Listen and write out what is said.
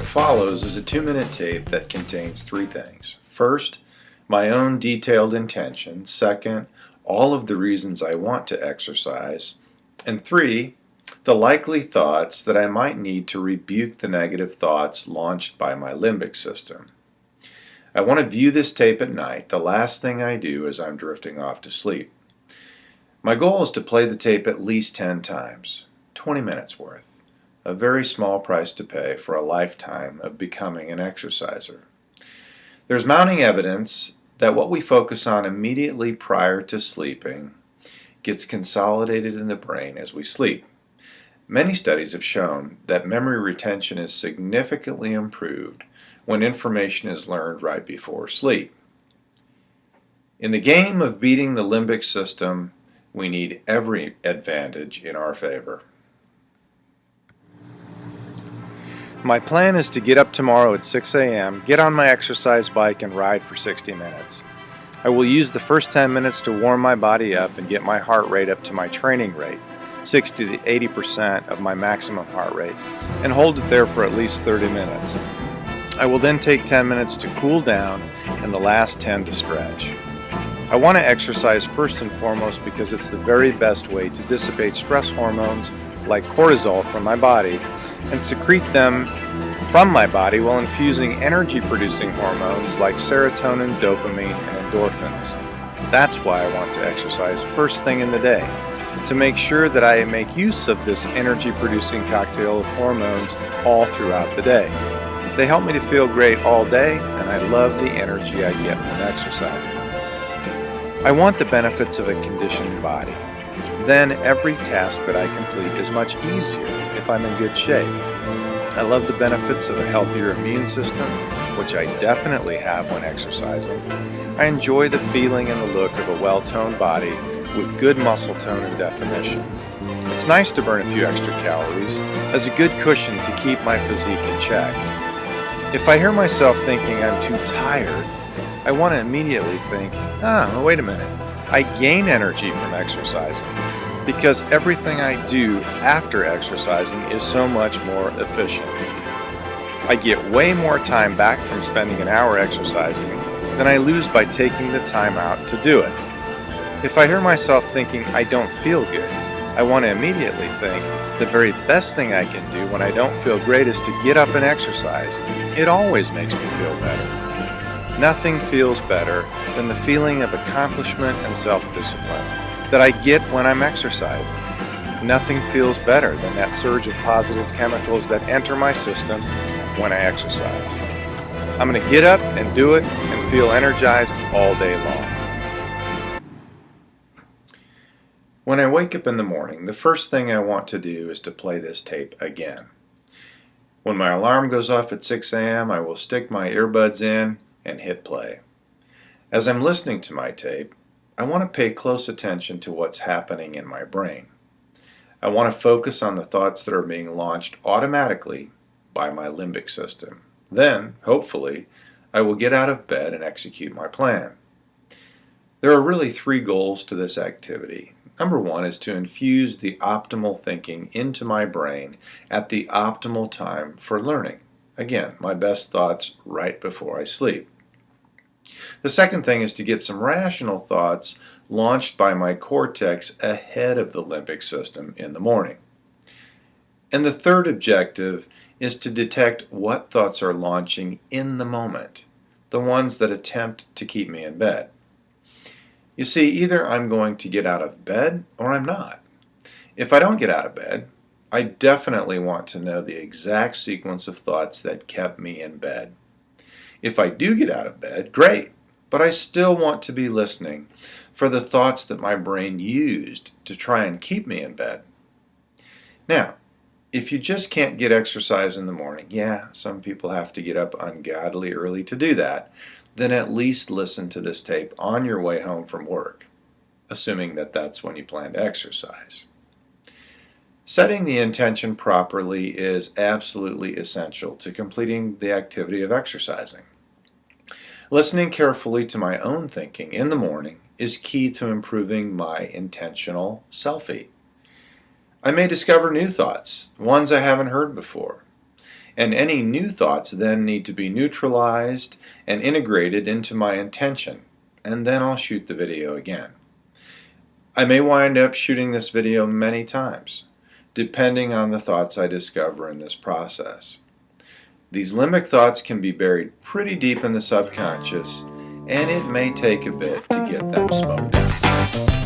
follows is a 2-minute tape that contains 3 things. First, my own detailed intention. Second, all of the reasons I want to exercise. And 3, the likely thoughts that I might need to rebuke the negative thoughts launched by my limbic system. I want to view this tape at night, the last thing I do as I'm drifting off to sleep. My goal is to play the tape at least 10 times, 20 minutes worth. A very small price to pay for a lifetime of becoming an exerciser. There's mounting evidence that what we focus on immediately prior to sleeping gets consolidated in the brain as we sleep. Many studies have shown that memory retention is significantly improved when information is learned right before sleep. In the game of beating the limbic system, we need every advantage in our favor. My plan is to get up tomorrow at 6 a.m., get on my exercise bike and ride for 60 minutes. I will use the first 10 minutes to warm my body up and get my heart rate up to my training rate, 60 to 80% of my maximum heart rate, and hold it there for at least 30 minutes. I will then take 10 minutes to cool down and the last 10 to stretch. I want to exercise first and foremost because it's the very best way to dissipate stress hormones like cortisol from my body and secrete them from my body while infusing energy-producing hormones like serotonin, dopamine, and endorphins. That's why I want to exercise first thing in the day, to make sure that I make use of this energy-producing cocktail of hormones all throughout the day. They help me to feel great all day, and I love the energy I get from exercising. I want the benefits of a conditioned body. Then every task that I complete is much easier if I'm in good shape. I love the benefits of a healthier immune system, which I definitely have when exercising. I enjoy the feeling and the look of a well-toned body with good muscle tone and definition. It's nice to burn a few extra calories as a good cushion to keep my physique in check. If I hear myself thinking I'm too tired, I want to immediately think, wait a minute, I gain energy from exercising because everything I do after exercising is so much more efficient. I get way more time back from spending an hour exercising than I lose by taking the time out to do it. If I hear myself thinking I don't feel good, I want to immediately think the very best thing I can do when I don't feel great is to get up and exercise. It always makes me feel better. Nothing feels better than the feeling of accomplishment and self-discipline that I get when I'm exercising. Nothing feels better than that surge of positive chemicals that enter my system when I exercise. I'm going to get up and do it and feel energized all day long. When I wake up in the morning, the first thing I want to do is to play this tape again. When my alarm goes off at 6 a.m., I will stick my earbuds in and hit play. As I'm listening to my tape, I want to pay close attention to what's happening in my brain. I want to focus on the thoughts that are being launched automatically by my limbic system. Then, hopefully, I will get out of bed and execute my plan. There are really 3 goals to this activity. Number 1 is to infuse the optimal thinking into my brain at the optimal time for learning. Again, my best thoughts right before I sleep. The second thing is to get some rational thoughts launched by my cortex ahead of the limbic system in the morning. And the third objective is to detect what thoughts are launching in the moment, the ones that attempt to keep me in bed. You see, either I'm going to get out of bed or I'm not. If I don't get out of bed, I definitely want to know the exact sequence of thoughts that kept me in bed. If I do get out of bed, great, but I still want to be listening for the thoughts that my brain used to try and keep me in bed. Now, if you just can't get exercise in the morning, some people have to get up ungodly early to do that, then at least listen to this tape on your way home from work, assuming that that's when you plan to exercise. Setting the intention properly is absolutely essential to completing the activity of exercising. Listening carefully to my own thinking in the morning is key to improving my intentional selfie. I may discover new thoughts, ones I haven't heard before. And any new thoughts then need to be neutralized and integrated into my intention, and then I'll shoot the video again. I may wind up shooting this video many times, depending on the thoughts I discover in this process. These limbic thoughts can be buried pretty deep in the subconscious, and it may take a bit to get them smoked out.